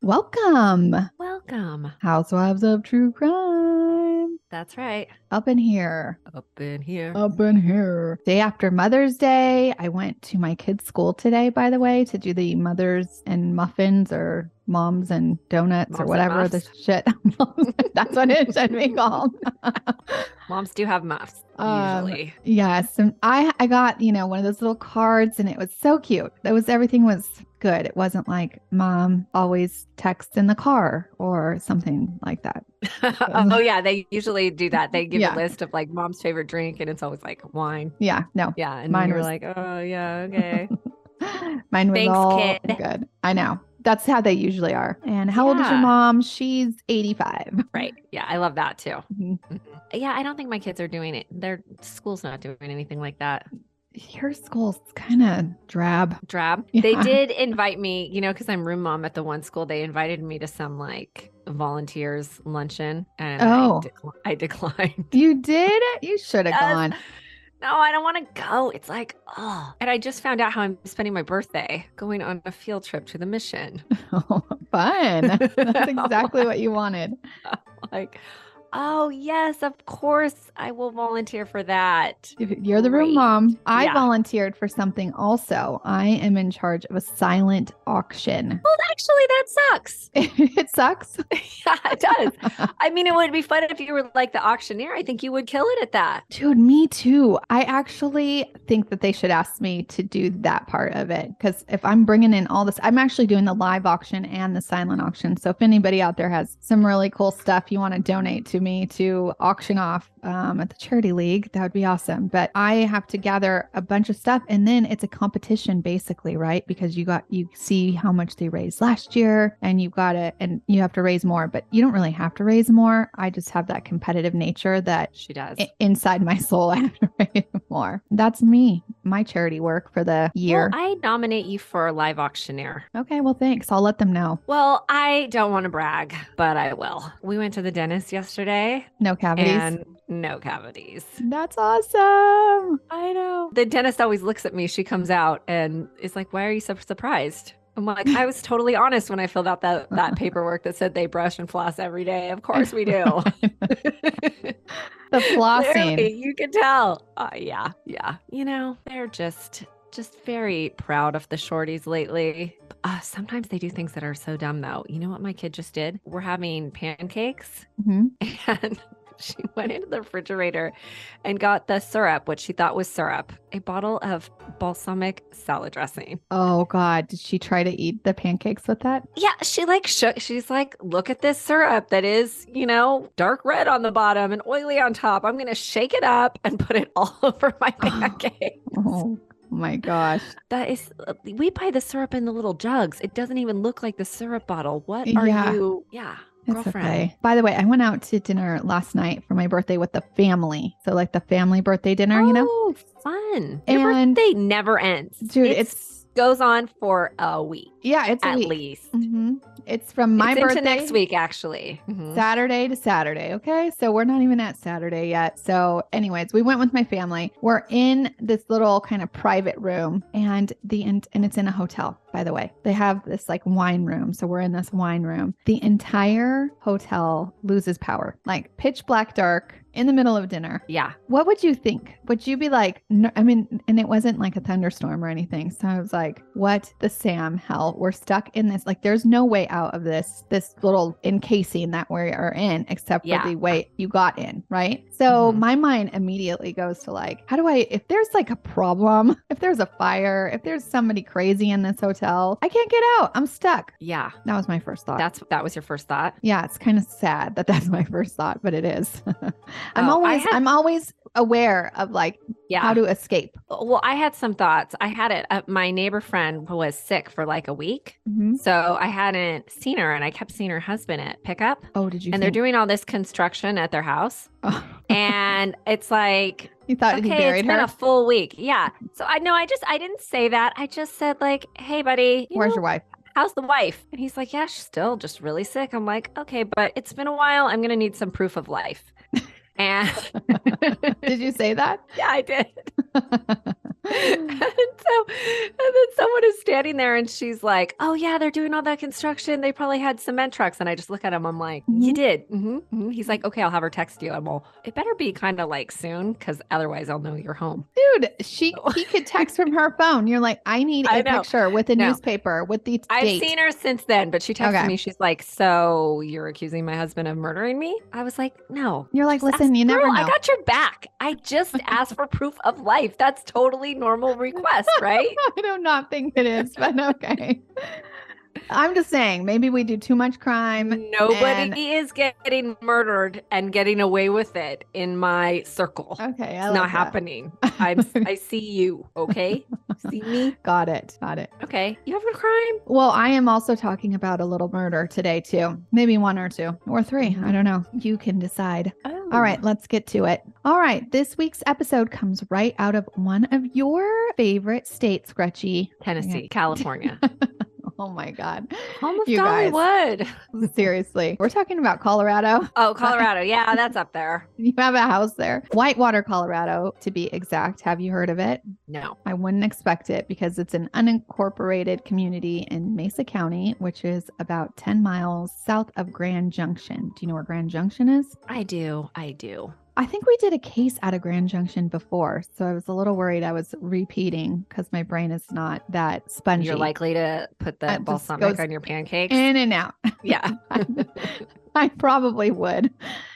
Welcome, Welcome. Housewives of True Crime. That's right. Up in here. Up in here. Up in here. Day after Mother's Day. I went to my kids' school today, by the way, to do the mothers and muffins or moms and donuts Moms or and whatever the muffs. shit. That's what it should be called. Moms do have muffs, usually. Yes. And I got, one of those little cards and it was so cute. Everything was good. It wasn't like mom always texts in the car or something like that. Oh, yeah. They usually do that. They give Yeah. a list of like mom's favorite drink and it's always like wine. Yeah. No. Yeah. And Mine you're was- like, oh, yeah. Okay. Mine was Thanks, all kid. good. I know. That's how they usually are. And how old is your Yeah. mom? She's 85. Right. Yeah. I love that too. Mhm. Yeah. I don't think my kids are doing it. Their school's not doing anything like that. Your school's kind of drab. Drab. Yeah. They did invite me, because I'm room mom at the one school. They invited me to some like volunteers luncheon and Oh. I declined. You did? You should have Yes. gone. No, I don't want to go. It's like, oh. And I just found out how I'm spending my birthday going on a field trip to the mission. Oh, fun. That's exactly what you wanted. Like, oh, yes, of course I will volunteer for that. You're the room Great. mom. I Yeah. volunteered for something also. I am in charge of a silent auction. Well, actually, that sucks. It sucks. Yeah, it does. I mean, it would be fun if you were like the auctioneer. I think you would kill it at that. Dude, me too. I actually think that they should ask me to do that part of it because if I'm bringing in all this, I'm actually doing the live auction and the silent auction. So if anybody out there has some really cool stuff you want to donate to me to auction off at the charity league, that would be awesome. But I have to gather a bunch of stuff and then it's a competition basically, right? Because you see how much they raised last year and you got it and you have to raise more, but you don't really have to raise more. I just have that competitive nature that She does. inside my soul, I have to raise more. That's me, my charity work for the year. Well, I nominate you for live auctioneer. Okay, well, thanks. I'll let them know. Well, I don't want to brag, but I will. We went to the dentist yesterday No cavities. and no cavities. That's awesome. I know. The dentist always looks at me. She comes out and is like, why are you so surprised? I'm like, I was totally honest when I filled out that paperwork that said they brush and floss every day. Of course we do. The flossing. Clearly, you can tell. Yeah. They're just very proud of the shorties lately. Sometimes they do things that are so dumb, though. You know what my kid just did? We're having pancakes, Mhm. and she went into the refrigerator and got the syrup, which she thought was syrup, a bottle of balsamic salad dressing. Oh, God. Did she try to eat the pancakes with that? Yeah, she like shook. She's like, look at this syrup that is, dark red on the bottom and oily on top. I'm going to shake it up and put it all over my pancake. Oh, my gosh. That is, we buy the syrup in the little jugs. It doesn't even look like the syrup bottle. What are Yeah. you? Yeah. It's Girlfriend. okay. By the way, I went out to dinner last night for my birthday with the family. So like the family birthday dinner, Oh, fun. Your And- birthday never ends. Dude, It goes on for a week yeah, it's a at week. least. hmm It's from my It's birthday into next week, actually. Mhm. Saturday to Saturday. Okay. So we're not even at Saturday yet. So, anyways, we went with my family. We're in this little kind of private room and it's in a hotel, by the way. They have this like wine room. So we're in this wine room. The entire hotel loses power, like pitch black dark in the middle of dinner. Yeah. What would you think? Would you be like, no, I mean, and it wasn't like a thunderstorm or anything. So I was like, what the Sam hell? We're stuck in this. Like, there's no way out of this little encasing that we are in, except for Yeah. the way you got in, right? So Mhm. my mind immediately goes to like, if there's like a problem, if there's a fire, if there's somebody crazy in this hotel, I can't get out. I'm stuck. Yeah. That was my first thought. That was your first thought. Yeah, it's kind of sad that that's my first thought, but it is. Oh, I'm always aware of like Yeah. how to escape. Well, I had some thoughts. I had it. My neighbor friend was sick for like a week. Mhm. So I hadn't seen her and I kept seeing her husband at pickup. Oh, did you? And they're doing all this construction at their house. Oh. And it's like, You thought okay, he buried it's been her? a full week. Yeah. So I didn't say that. I just said like, hey, buddy, Where's your wife? how's the wife? And he's like, yeah, she's still just really sick. I'm like, okay, but it's been a while. I'm going to need some proof of life. And Did you say that? yeah, I did. then someone is standing there and she's like, oh yeah, they're doing all that construction. They probably had cement trucks. And I just look at him. I'm like, you did. He's like, okay, I'll have her text you. I'm all, it better be kind of like soon, because otherwise I'll know you're home. Dude, he could text from her phone. You're like, I need a picture with a newspaper with the date. I've seen her since then, but she texted me. She's like, so you're accusing my husband of murdering me? I was like, no. You're like, listen, you never know. I got your back. I just asked for proof of life. That's totally normal request, right? I do not think it is, but okay. I'm just saying, maybe we do too much crime. Nobody is getting murdered and getting away with it in my circle. Okay, it's not happening. I see you. Okay, see me. Got it. Okay, you have a crime. Well, I am also talking about a little murder today too. Maybe one or two or three. I don't know. You can decide. Oh. All right, let's get to it. All right, this week's episode comes right out of one of your favorite states, Gretchy. Tennessee, California. Oh my God. Home of Dollywood. Seriously. We're talking about Colorado. Oh, Colorado. Yeah, that's up there. You have a house there. Whitewater, Colorado, to be exact. Have you heard of it? No. I wouldn't expect it because it's an unincorporated community in Mesa County, which is about 10 miles south of Grand Junction. Do you know where Grand Junction is? I do. I think we did a case out of Grand Junction before, so I was a little worried I was repeating because my brain is not that spongy. You're likely to put the balsamic on your pancakes. In and out. Yeah. I probably would.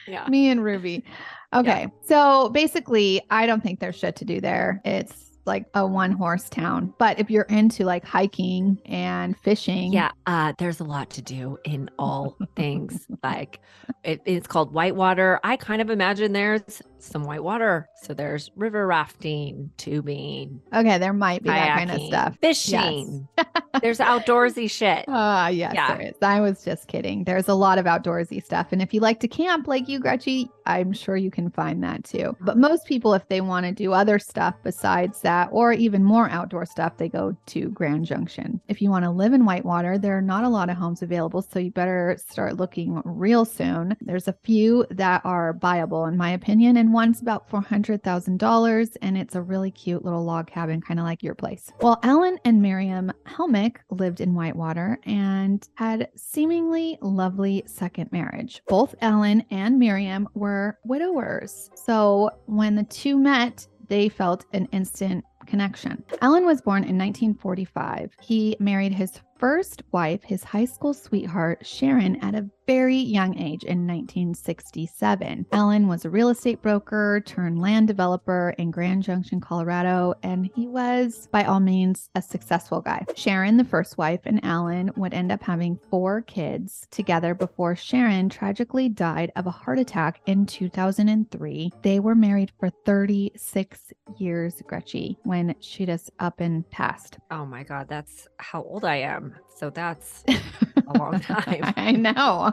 Yeah. Me and Ruby. Okay. Yeah. So basically, I don't think there's shit to do there. It's like a one-horse town. But if you're into like hiking and fishing. Yeah, there's a lot to do in all things. Like it's called Whitewater. I kind of imagine there's some whitewater. So there's river rafting, tubing. Okay, there might be kayaking, that kind of stuff. Fishing. Yes. There's outdoorsy shit. Yes, there is. I was just kidding. There's a lot of outdoorsy stuff. And if you like to camp like you, Gretchy, I'm sure you can find that too. But most people, if they want to do other stuff besides that, or even more outdoor stuff, they go to Grand Junction. If you want to live in Whitewater, there are not a lot of homes available, so you better start looking real soon. There's a few that are buyable, in my opinion, and one's about $400,000, and it's a really cute little log cabin, kind of like your place. Well, Alan and Miriam Helmick lived in Whitewater and had seemingly lovely second marriage. Both Alan and Miriam were widowers, so when the two met, they felt an instant connection. Alan was born in 1945. He married his first wife, his high school sweetheart, Sharon, at a very young age in 1967. Alan was a real estate broker turned land developer in Grand Junction, Colorado, and he was, by all means, a successful guy. Sharon, the first wife, and Alan would end up having 4 kids together before Sharon tragically died of a heart attack in 2003. They were married for 36 years, Gretchy, when she just up and passed. Oh my God, that's how old I am. So that's a long time. I know.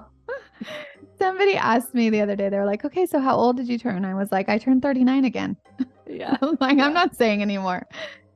Somebody asked me the other day, they're like, okay, so how old did you turn? I was like, I turned 39 again. Yeah. I'm not saying anymore.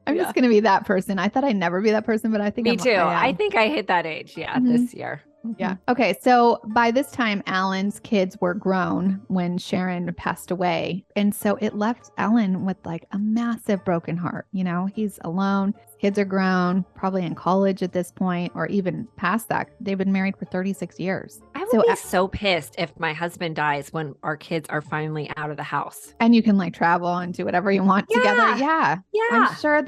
I'm just going to be that person. I thought I'd never be that person, but I think Me too. I think I hit that age. Yeah. This year. Yeah. Okay. So by this time, Alan's kids were grown when Sharon passed away. And so it left Alan with like a massive broken heart. You know, he's alone. His kids are grown, probably in college at this point, or even past that. They've been married for 36 years. I would be so pissed if my husband dies when our kids are finally out of the house. And you can like travel and do whatever you want together. Yeah. I'm sure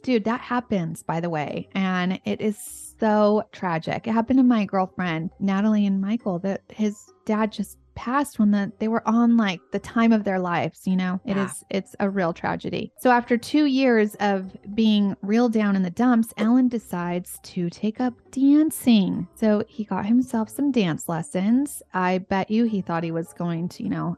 dude, that happens, by the way. And it is so tragic. It happened to my girlfriend, Natalie and Michael, that his dad just passed when they were on like the time of their lives, you know. It's a real tragedy. So after 2 years of being real down in the dumps, Alan decides to take up dancing. So he got himself some dance lessons. I bet you he thought he was going to, you know,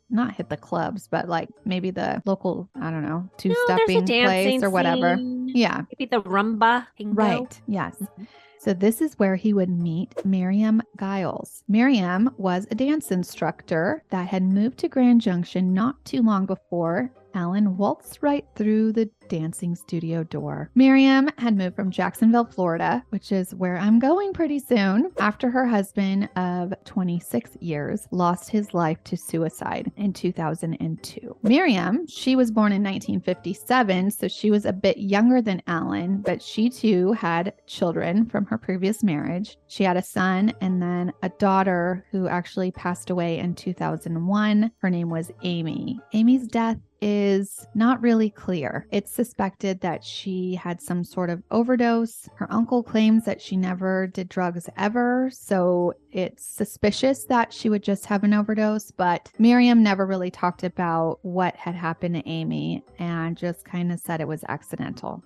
not hit the clubs, but like maybe the local, I don't know, two-stepping place or whatever. Yeah. Maybe the rumba. Right. Yes. Mm-hmm. So this is where he would meet Miriam Giles. Miriam was a dance instructor that had moved to Grand Junction not too long before Alan waltzed right through the dancing studio door. Miriam had moved from Jacksonville, Florida, which is where I'm going pretty soon, after her husband of 26 years lost his life to suicide in 2002. Miriam, she was born in 1957, so she was a bit younger than Alan, but she too had children from her previous marriage. She had a son and then a daughter who actually passed away in 2001. Her name was Amy. Amy's death is not really clear. It's suspected that she had some sort of overdose. Her uncle claims that she never did drugs ever, so it's suspicious that she would just have an overdose, but Miriam never really talked about what had happened to Amy and just kind of said it was accidental.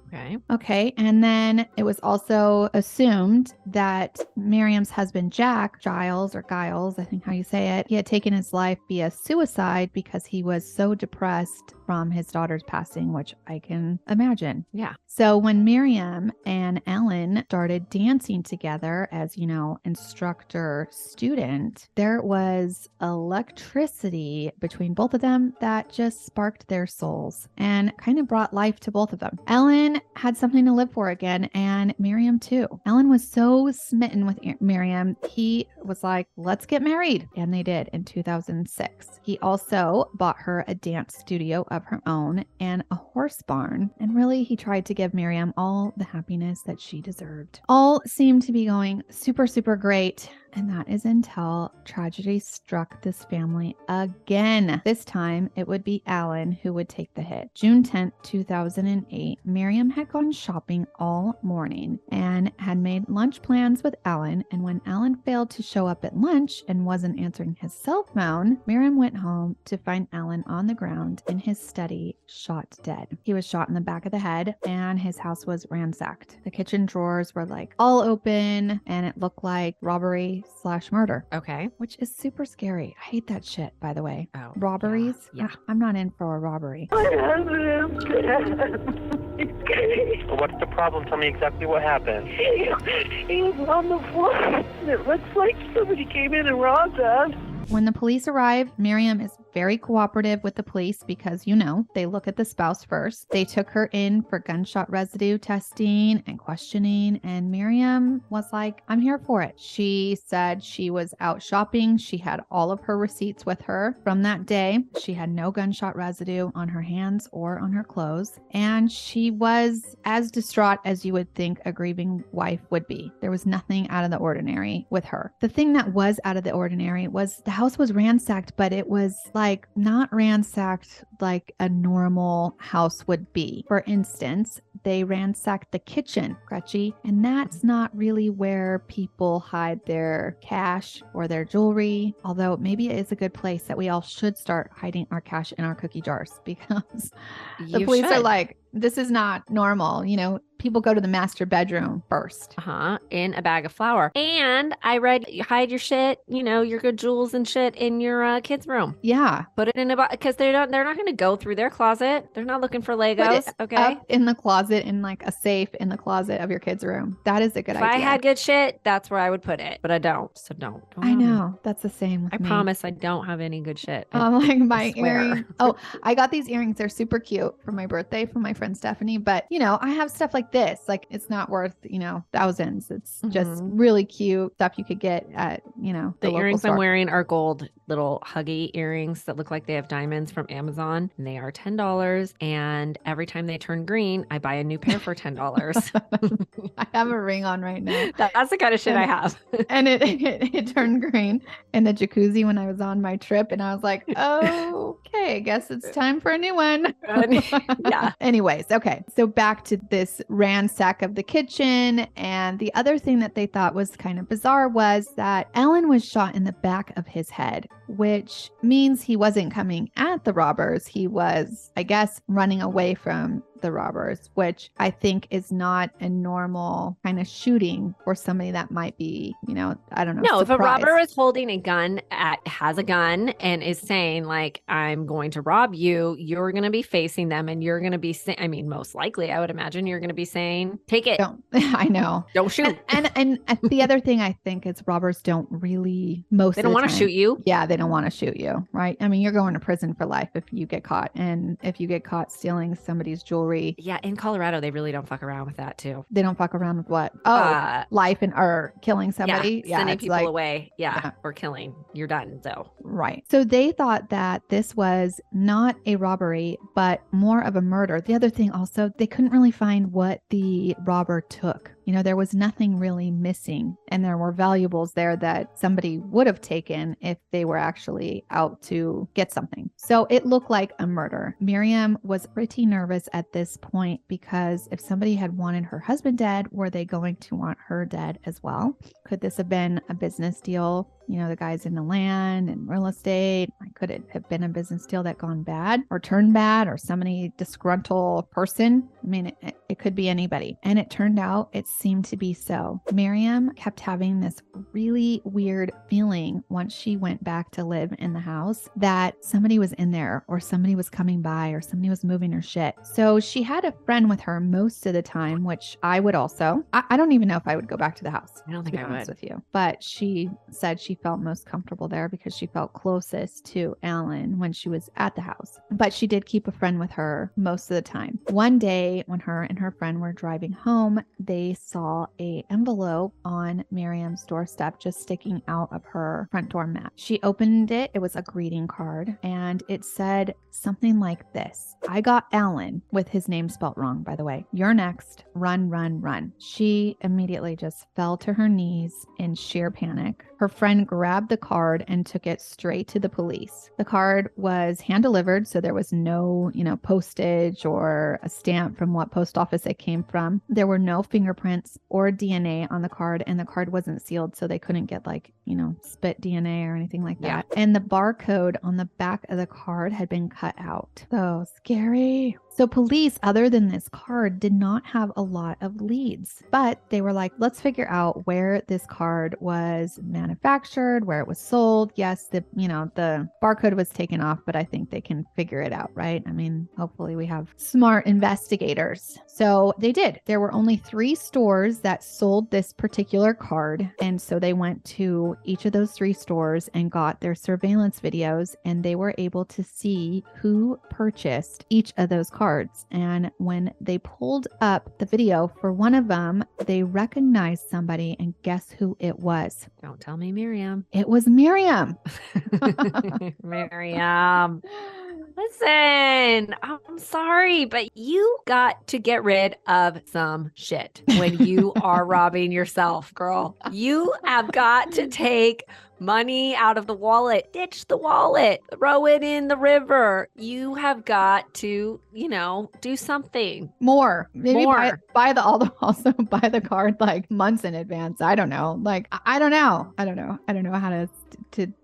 Okay, and then it was also assumed that Miriam's husband, Jack Giles, or Giles, I think how you say it, he had taken his life via suicide because he was so depressed from his daughter's passing, which I can imagine. Yeah. So when Miriam and Alan started dancing together as, instructor student, there was electricity between both of them that just sparked their souls and kind of brought life to both of them. Alan had something to live for again, and Miriam too. Alan was so smitten with Miriam, he was like, let's get married. And they did in 2006. He also bought her a dance studio of her own and a horse barn. And really, he tried to give Miriam all the happiness that she deserved. All seemed to be going super, super great. And that is until tragedy struck this family again. This time, it would be Alan who would take the hit. June 10th, 2008, Miriam had gone shopping all morning and had made lunch plans with Alan. And when Alan failed to show up at lunch and wasn't answering his cell phone, Miriam went home to find Alan on the ground in his study, shot dead. He was shot in the back of the head and his house was ransacked. The kitchen drawers were all open and it looked like robbery/murder. Okay. Which is super scary. I hate that shit, by the way. Oh, Robberies? Yeah. I'm not in for a robbery. My husband is dead. What's the problem? Tell me exactly what happened. He was on the floor. It looks like somebody came in and robbed us. When the police arrived, Miriam is very cooperative with the police because, they look at the spouse first. They took her in for gunshot residue testing and questioning, and Miriam was like, I'm here for it. She said she was out shopping. She had all of her receipts with her from that day. She had no gunshot residue on her hands or on her clothes, and she was as distraught as you would think a grieving wife would be. There was nothing out of the ordinary with her. The thing that was out of the ordinary was the house was ransacked, but it was not ransacked like a normal house would be. For instance, they ransacked the kitchen, Gretchy, and that's not really where people hide their cash or their jewelry, although maybe it is a good place that we all should start hiding our cash in our cookie jars because the police are like, this is not normal. People go to the master bedroom first. In a bag of flour. And I read you hide your shit, your good jewels and shit in your kids' room. Yeah. Put it in a box because they're not going to go through their closet. They're not looking for Legos. Okay. Up in the closet, in a safe in the closet of your kids' room. That is a good idea. If I had good shit, that's where I would put it. But I don't. So don't. I know. That's the same with I me. promise I don't have any good shit. My earrings. Oh, I got these earrings. They're super cute for my birthday from my friend Stephanie. But, I have stuff like this. It's not worth, thousands. It's just really cute stuff you could get at, the earrings store. I'm wearing are gold little huggy earrings that look like they have diamonds from Amazon. And they are $10. And every time they turn green, I buy a new pair for $10. I have a ring on right now. That's the kind of shit I have. And it turned green in the jacuzzi when I was on my trip. And I was like, oh, okay, I guess it's time for a new one. Yeah. Anyways, okay. So back to this ransack of the kitchen. And the other thing that they thought was kind of bizarre was that Alan was shot in the back of his head, which means he wasn't coming at the robbers. He was, I guess, running away from the robbers, which I think is not a normal kind of shooting for somebody that might be, I don't know. No, if a surprised. robber is holding a gun has a gun and is saying like, I'm going to rob you, you're going to be facing them and you're going to be saying, I mean, most likely I would imagine you're going to be saying, take it. I know. Don't shoot. And the other thing I think is robbers don't really, they don't want to shoot you. Yeah, they don't want to shoot you, right? I mean, you're going to prison for life if you get caught. And if you get caught stealing somebody's jewelry. Yeah, in Colorado, they really don't fuck around with that too. They don't fuck around with what? Oh, life or killing somebody. Yeah, sending people away. Yeah, or killing. You're done, so. Right. So they thought that this was not a robbery, but more of a murder. The other thing also, they couldn't really find what the robber took. There was nothing really missing, and there were valuables there that somebody would have taken if they were actually out to get something. So it looked like a murder. Miriam was pretty nervous at this point because if somebody had wanted her husband dead, were they going to want her dead as well? Could this have been a business deal? The guy's in the land and real estate. Could it have been a business deal that gone bad or turned bad or somebody disgruntled person? I mean, it could be anybody. And it turned out it seemed to be so. Miriam kept having this really weird feeling once she went back to live in the house that somebody was in there or somebody was coming by or somebody was moving her shit. So she had a friend with her most of the time, which I would also. I don't even know if I would go back to the house. I don't think I would. With you. But she said she felt most comfortable there because she felt closest to Alan when she was at the house. But she did keep a friend with her most of the time. One day when her and her friend were driving home, they saw an envelope on Miriam's doorstep just sticking out of her front door mat. She opened it. It was a greeting card and it said something like this. I got Alan, with his name spelt wrong, by the way. You're next. Run, run, run. She immediately just fell to her knees in sheer panic. Her friend grabbed the card and took it straight to the police. The card was hand delivered, so there was no, postage or a stamp from what post office it came from. There were no fingerprints or DNA on the card, and the card wasn't sealed, so they couldn't get spit DNA or anything like that. And the barcode on the back of the card had been cut out. So scary. So police, other than this card, did not have a lot of leads, but they were like, let's figure out where this card was manufactured, where it was sold. Yes, the barcode was taken off, but I think they can figure it out, right? I mean, hopefully we have smart investigators. So they did. There were only 3 stores that sold this particular card. And so they went to each of those 3 stores and got their surveillance videos, and they were able to see who purchased each of those cards. And when they pulled up the video for one of them, they recognized somebody, and guess who it was? Don't tell me Miriam. It was Miriam. Miriam. Listen, I'm sorry, but you got to get rid of some shit when you are robbing yourself, girl. You have got to take money out of the wallet, ditch the wallet, throw it in the river. You have got to, do something more. Maybe more. Also buy the card like months in advance. I don't know. I don't know. I don't know how to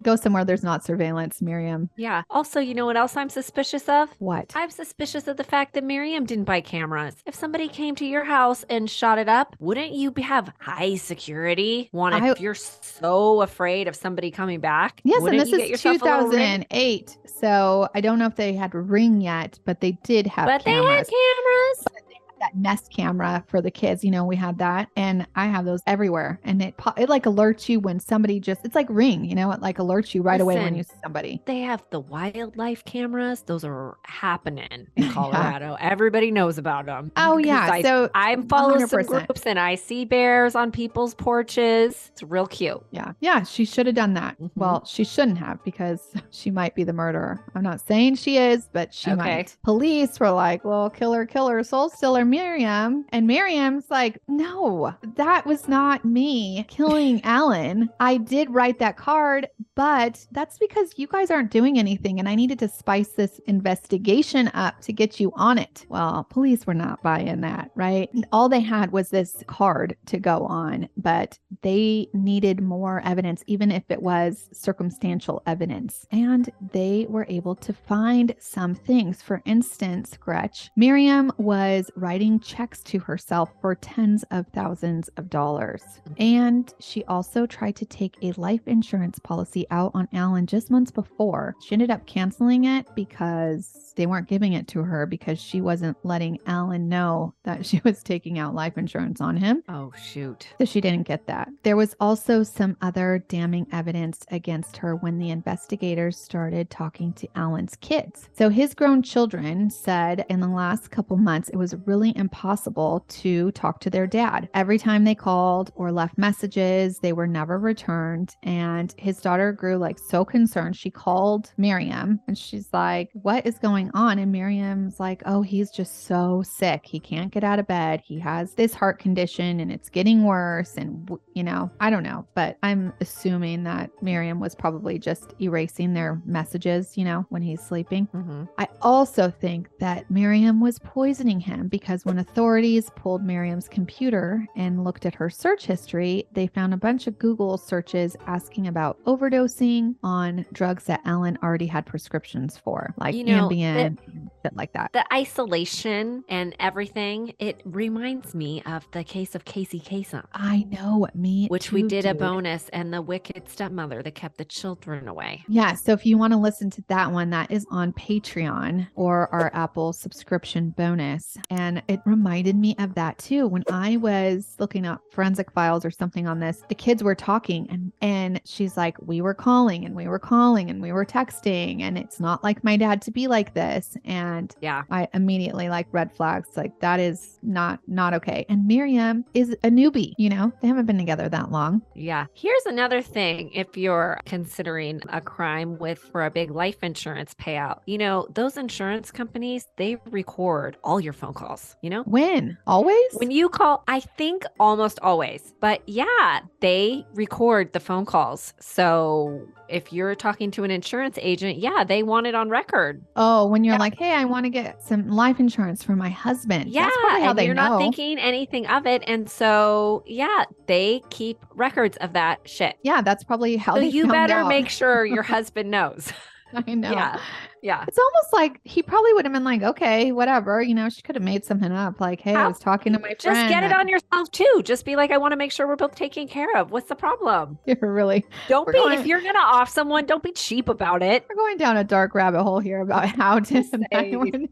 go somewhere there's not surveillance, Miriam. Yeah. Also, you know what else I'm suspicious of? What? I'm suspicious of the fact that Miriam didn't buy cameras. If somebody came to your house and shot it up, wouldn't you have high security? If you're so afraid of somebody coming back? Yes, and this is 2008. So I don't know if they had Ring yet, but they did have cameras. They had cameras. But they had that Nest camera for the kids. We had that, and I have those everywhere. And it like alerts you when somebody it's like Ring, it like alerts you right away when you see somebody. They have the wildlife cameras. Those are happening in Colorado. Yeah. Everybody knows about them. Oh yeah. So I follow some groups and I see bears on people's porches. It's real cute. Yeah. Yeah. She should have done that. Mm-hmm. Well, she shouldn't have, because she might be the murderer. I'm not saying she is, but she might. Police were like, well, killer, soul stealer, on Miriam. And Miriam's like, no, that was not me killing Alan. I did write that card, but that's because you guys aren't doing anything. And I needed to spice this investigation up to get you on it. Well, police were not buying that, right? All they had was this card to go on, but they needed more evidence, even if it was circumstantial evidence. And they were able to find some things. For instance, Gretch, Miriam was writing checks to herself for tens of thousands of dollars. And she also tried to take a life insurance policy out on Alan just months before. She ended up canceling it because they weren't giving it to her because she wasn't letting Alan know that she was taking out life insurance on him. Oh, shoot. So she didn't get that. There was also some other damning evidence against her when the investigators started talking to Alan's kids. So his grown children said in the last couple months, it was really impossible to talk to their dad. Every time they called or left messages, they were never returned. And his daughter grew like so concerned. She called Miriam and she's like, what is going on? And Miriam's like, oh, he's just so sick. He can't get out of bed. He has this heart condition and it's getting worse. And, you know, I don't know, but I'm assuming that Miriam was probably just erasing their messages, you know, when he's sleeping. Mm-hmm. I also think that Miriam was poisoning him because when authorities pulled Miriam's computer and looked at her search history, they found a bunch of Google searches asking about overdosing on drugs that Alan already had prescriptions for, like Ambien and shit like that. The isolation and everything, it reminds me of the case of Casey Kasem. I know, me which too, we did a dude. bonus, and the wicked stepmother that kept the children away. Yeah, so if you want to listen to that one, that is on Patreon or our Apple subscription bonus. And it reminded me of that too. When I was looking up forensic files or something on this, the kids were talking and she's like, we were calling and we were calling and we were texting, and it's not like my dad to be like this. And yeah, I immediately like red flags, like that is not okay. And Miriam is a newbie, you know, they haven't been together that long. Yeah. Here's another thing. If you're considering a crime for a big life insurance payout, you know, those insurance companies, they record all your phone calls, you know? When? Always? When you call, I think almost always, but yeah, they record the phone calls. So if you're talking to an insurance agent, yeah, they want it on record. Oh, when you're like, hey, I want to get some life insurance for my husband. Yeah. That's probably how and they you're know. not thinking anything of it. And so, yeah, they keep records of that shit. Yeah, that's probably how So they you found better out. make sure your husband knows. I know. Yeah. Yeah. It's almost like he probably would have been like, okay, whatever. You know, she could have made something up. Like, hey, I was talking to my friend. Just get it on yourself too. Just be like, I want to make sure we're both taken care of. What's the problem? You're really. If you're going to off someone, don't be cheap about it. We're going down a dark rabbit hole here about how to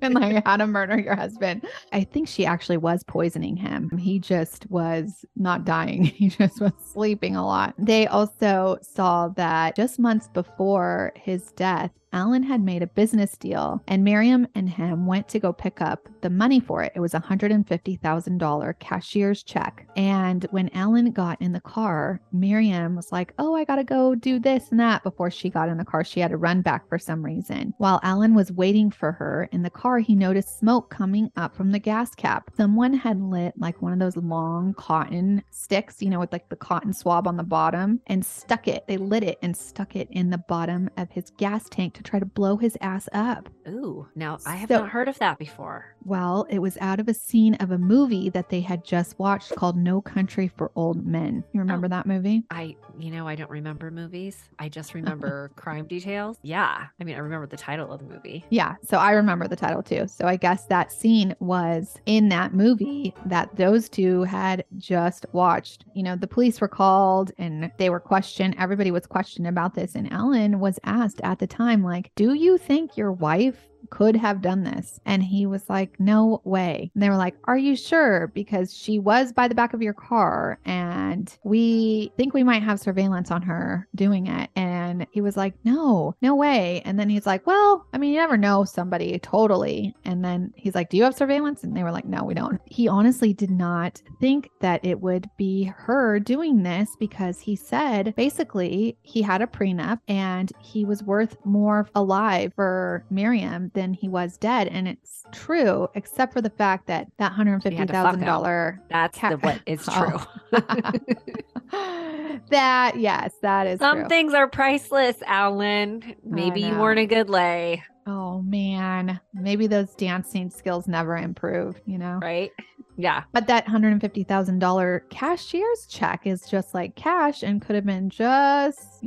and like how to murder your husband. I think she actually was poisoning him. He just was not dying. He just was sleeping a lot. They also saw that just months before his death, Alan had made a business deal and Miriam and him went to go pick up the money for it. It was $150,000 cashier's check. And when Alan got in the car, Miriam was like, oh, I got to go do this and that. Before she got in the car, she had to run back for some reason. While Alan was waiting for her in the car, he noticed smoke coming up from the gas cap. Someone had lit like one of those long cotton sticks, you know, with like the cotton swab on the bottom and stuck it. They lit it and stuck it in the bottom of his gas tank to try to blow his ass up. Ooh, now I have not heard of that before. Well, it was out of a scene of a movie that they had just watched called No Country for Old Men. You remember that movie? I don't remember movies. I just remember crime details. Yeah. I mean, I remember the title of the movie. Yeah. So I remember the title too. So I guess that scene was in that movie that those two had just watched. You know, the police were called and they were questioned. Everybody was questioned about this. And Alan was asked at the time, like, do you think your wife could have done this? And he was like, no way. And they were like, are you sure? Because she was by the back of your car and we think we might have surveillance on her doing it. And he was like, no way. And then he's like, well, I mean, you never know somebody totally. And then he's like, do you have surveillance? And they were like, no, we don't. He honestly did not think that it would be her doing this because he said basically he had a prenup and he was worth more alive for Miriam than he was dead. And it's true, except for the fact that that $150,000. That's what is true. That is Some true. things are priceless, Alan. Maybe you weren't a good lay. Oh man, maybe those dancing skills never improved, Right? Yeah. But that $150,000 cashier's check is just like cash and could have been just,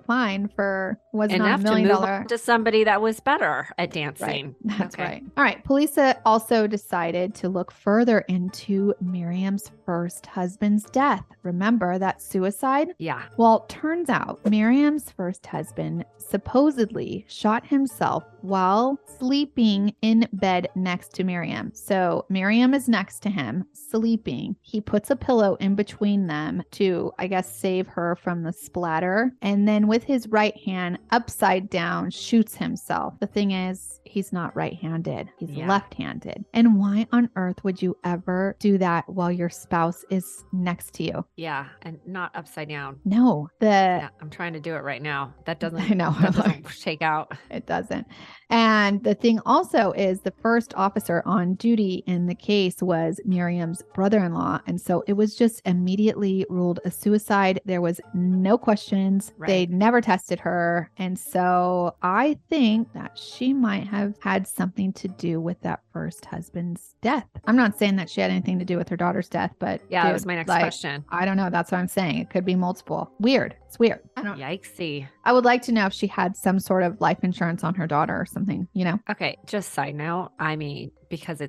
fine for was enough not $1 million. to move on to somebody that was better at dancing. Right. That's right. All right. Police also decided to look further into Miriam's first husband's death. Remember that suicide? Yeah. Well, turns out Miriam's first husband supposedly shot himself while sleeping in bed next to Miriam. So Miriam is next to him, sleeping. He puts a pillow in between them to, I guess, save her from the splatter. And then with his right hand upside down, shoots himself. The thing is, he's not right-handed. He's left-handed. And why on earth would you ever do that while your spouse is next to you? Yeah. And not upside down. No. I'm trying to do it right now. That doesn't, I know. That doesn't shake out. It doesn't. And the thing also is the first officer on duty in the case was Miriam's brother-in-law. And so it was just immediately ruled a suicide. There was no questions. Right. They never tested her. And so I think that she might have had something to do with that first husband's death. I'm not saying that she had anything to do with her daughter's death, but that was my next question. I don't know. That's what I'm saying. It could be multiple. Weird. It's weird. Yikesy. I would like to know if she had some sort of life insurance on her daughter or something, Okay, just side note. I mean, because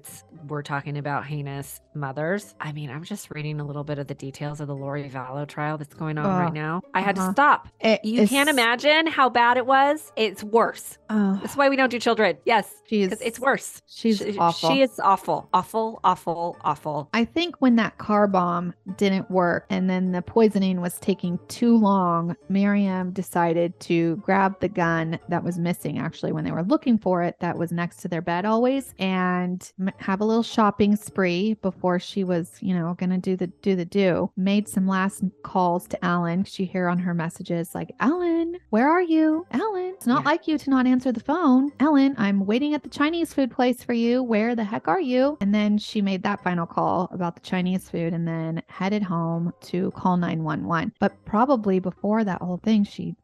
we're talking about heinous mothers. I mean, I'm just reading a little bit of the details of the Lori Vallow trial that's going on right now. I had to stop. You can't imagine how bad it was. It's worse. That's why we don't do children. Yes, because it's worse. She's awful. She is awful, awful, awful, awful. I think when that car bomb didn't work and then the poisoning was taking too long, Miriam decided to grab the gun that was missing actually when they were looking for it, that was next to their bed always, and have a little shopping spree before she was, going to do the do. Made some last calls to Alan. She hear on her messages like, Alan, where are you? Alan, it's not like you to not answer the phone. Alan, I'm waiting at the Chinese food place for you. Where the heck are you? And then she made that final call about the Chinese food and then headed home to call 911. But probably before that whole thing, she,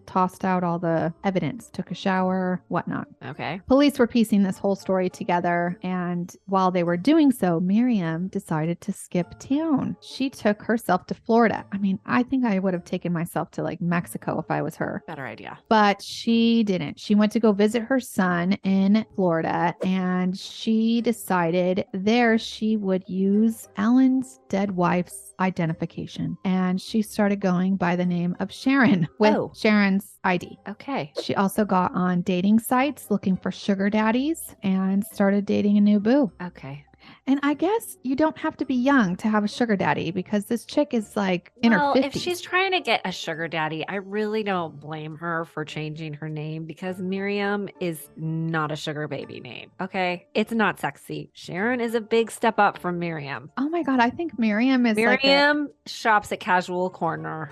tossed out all the evidence, took a shower, whatnot. Okay. Police were piecing this whole story together. And while they were doing so, Miriam decided to skip town. She took herself to Florida. I mean, I think I would have taken myself to like Mexico if I was her. Better idea. But she didn't. She went to go visit her son in Florida, and she decided there she would use Alan's dead wife's identification. And she started going by the name of Sharon with Sharon's ID. Okay. She also got on dating sites looking for sugar daddies and started dating a new boo. Okay. And I guess you don't have to be young to have a sugar daddy because this chick is like in her 50s. If she's trying to get a sugar daddy, I really don't blame her for changing her name because Miriam is not a sugar baby name. Okay. It's not sexy. Sharon is a big step up from Miriam. Oh my God. I think Miriam is shops at Casual Corner.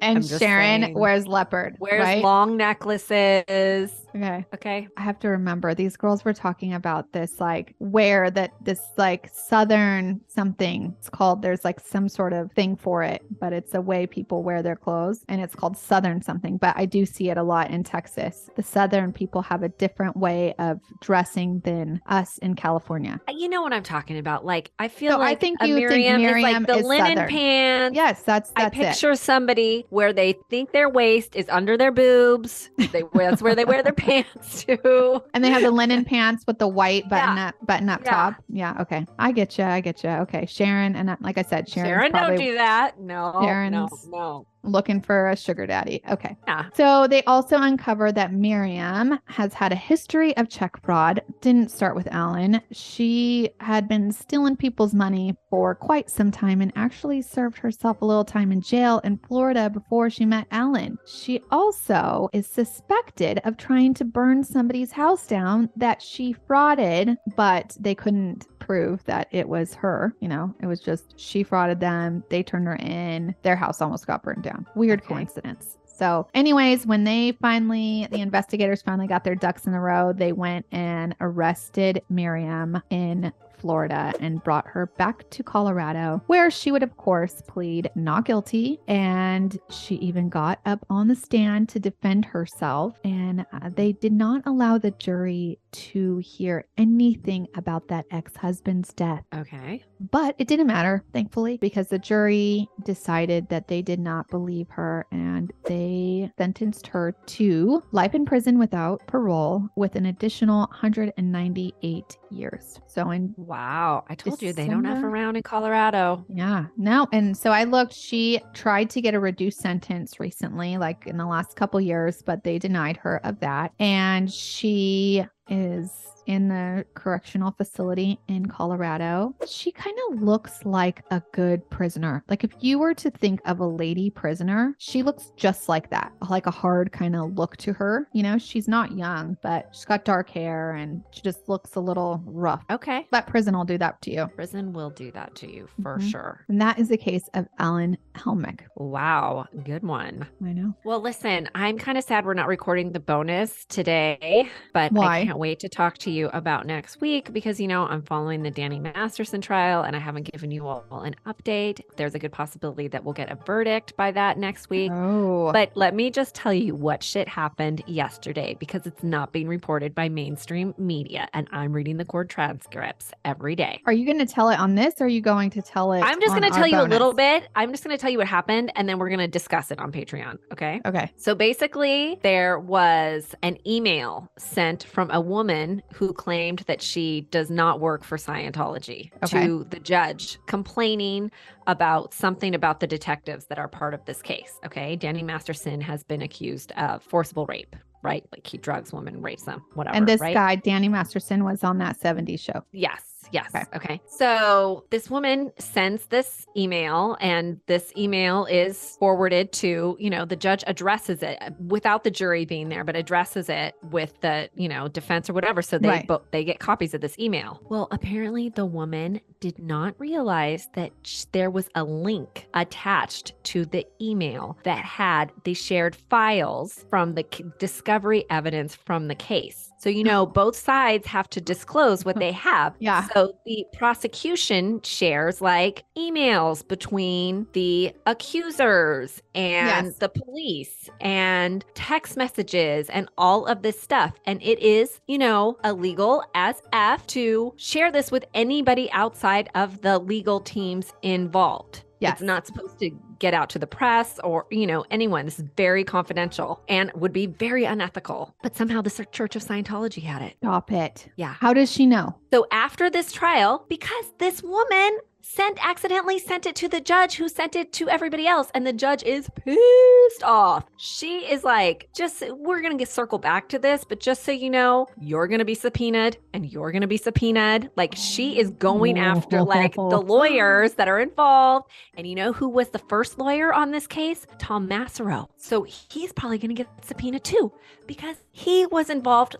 And Sharon wears leopard. Wears long necklaces. Okay. I have to remember these girls were talking about this like wear that this like Southern something. It's called, there's like some sort of thing for it, but it's a way people wear their clothes and it's called Southern something. But I do see it a lot in Texas. The Southern people have a different way of dressing than us in California. You know what I'm talking about? Like, I feel I think Miriam is like the linen Southern pants. Yes, that's I picture somebody where they think their waist is under their boobs. That's where they wear their pants too. And they have the linen pants with the white button up top. Yeah. Okay. I get you. Okay. Sharon. And like I said, Sharon don't do that. No. Sharon's No. Looking for a sugar daddy. Okay. Yeah. So they also uncovered that Miriam has had a history of check fraud. Didn't start with Alan. She had been stealing people's money for quite some time and actually served herself a little time in jail in Florida before she met Alan. She also is suspected of trying to burn somebody's house down that she frauded, but they couldn't prove that it was her. It was just she frauded them. They turned her in. Their house almost got burned down. Weird coincidence. So anyways, when the investigators finally got their ducks in a row, they went and arrested Miriam in Florida and brought her back to Colorado, where she would, of course, plead not guilty. And she even got up on the stand to defend herself. And they did not allow the jury to hear anything about that ex-husband's death. Okay. But it didn't matter, thankfully, because the jury decided that they did not believe her and they sentenced her to life in prison without parole with an additional 198 years. So Wow. I told you they don't F December? around in Colorado. yeah, no. And so I looked, she tried to get a reduced sentence recently, like in the last couple years, but they denied her of that. And she is in the correctional facility in Colorado. She kind of looks like a good prisoner. Like if you were to think of a lady prisoner, she looks just like that, like a hard kind of look to her. You know, she's not young, but she's got dark hair and she just looks a little rough. Okay. But prison will do that to you. Prison will do that to you for Mhm. sure. And that is the case of Alan Helmick. Wow. Good one. I know. Well, listen, I'm kind of sad we're not recording the bonus today, but Why? I can't wait to talk to you about next week because, I'm following the Danny Masterson trial and I haven't given you all an update. There's a good possibility that we'll get a verdict by that next week. Oh, But let me just tell you what shit happened yesterday because it's not being reported by mainstream media and I'm reading the court transcripts every day. are you going to tell it on this or are you going to tell it? I'm just on going to our tell you a bonus? little bit. I'm just going to tell you what happened and then we're going to discuss it on Patreon. Okay. Okay. So basically, there was an email sent from a woman who claimed that she does not work for Scientology Okay. to the judge, complaining about something about the detectives that are part of this case. Okay. Danny Masterson has been accused of forcible rape, right? Like he drugs women, rapes them, whatever. And this right? guy, Danny Masterson, was on that 70s show. Yes. Yes. Okay. Okay. So this woman sends this email and this email is forwarded to, the judge addresses it without the jury being there, but addresses it with the, defense or whatever. So they Right. they get copies of this email. Well, apparently the woman did not realize that there was a link attached to the email that had the shared files from the discovery evidence from the case. So, both sides have to disclose what they have. Yeah. So the prosecution shares like emails between the accusers and Yes. the police and text messages and all of this stuff. And it is, illegal as F to share this with anybody outside of the legal teams involved. Yes. It's not supposed to get out to the press or, anyone. This is very confidential and would be very unethical. But somehow the Church of Scientology had it. Stop it. Yeah. How does she know? So after this trial, because this woman accidentally sent it to the judge who sent it to everybody else, and the judge is pissed off. She is like, we're going to circle back to this, but just so you know, you're going to be subpoenaed and you're going to be subpoenaed. Like she is going after like the lawyers that are involved. And you know who was the first lawyer on this case? Tom Massaro. So he's probably going to get subpoenaed too because he was involved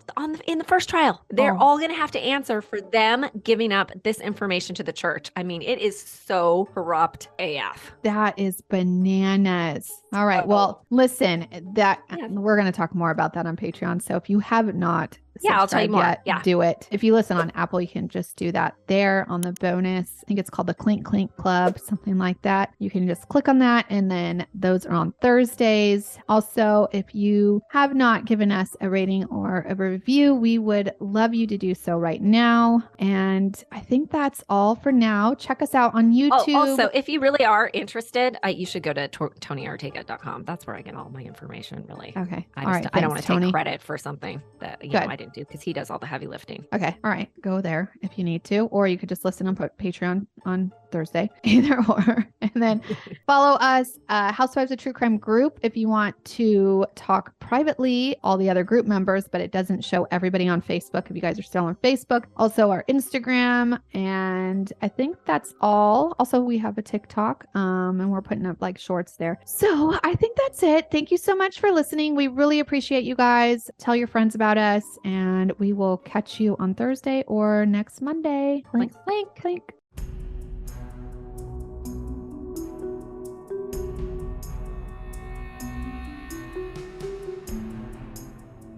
in the first trial. They're all going to have to answer for them giving up this information to the church. I mean, it is so corrupt AF. That is bananas. All right. Well, listen, we're going to talk more about that on Patreon. So if you have not I'll tell you subscribed more. yet, Yeah. do it. If you listen on Apple, you can just do that there on the bonus. I think it's called the Clink Clink Club, something like that. You can just click on that. And then those are on Thursdays. Also, if you have not given us a rating or a review, we would love you to do so right now. And I think that's all for now. Check us out on YouTube. Oh, also, if you really are interested, you should go to TonyOrtega.com. That's where I get all my information, really. Okay. I All right. don't want Thanks, to take Tony. credit for something that Good. I didn't do because he does all the heavy lifting. Okay. All right. Go there if you need to, or you could just listen on Patreon on Thursday, either or. And then follow us, Housewives of True Crime group, if you want to talk privately, all the other group members, but it doesn't show everybody on Facebook if you guys are still on Facebook. Also our Instagram. And I think that's all. Also, we have a TikTok and we're putting up like shorts there. So I think that's it. Thank you so much for listening. We really appreciate you guys. Tell your friends about us and we will catch you on Thursday or next Monday. Clink, clink, clink.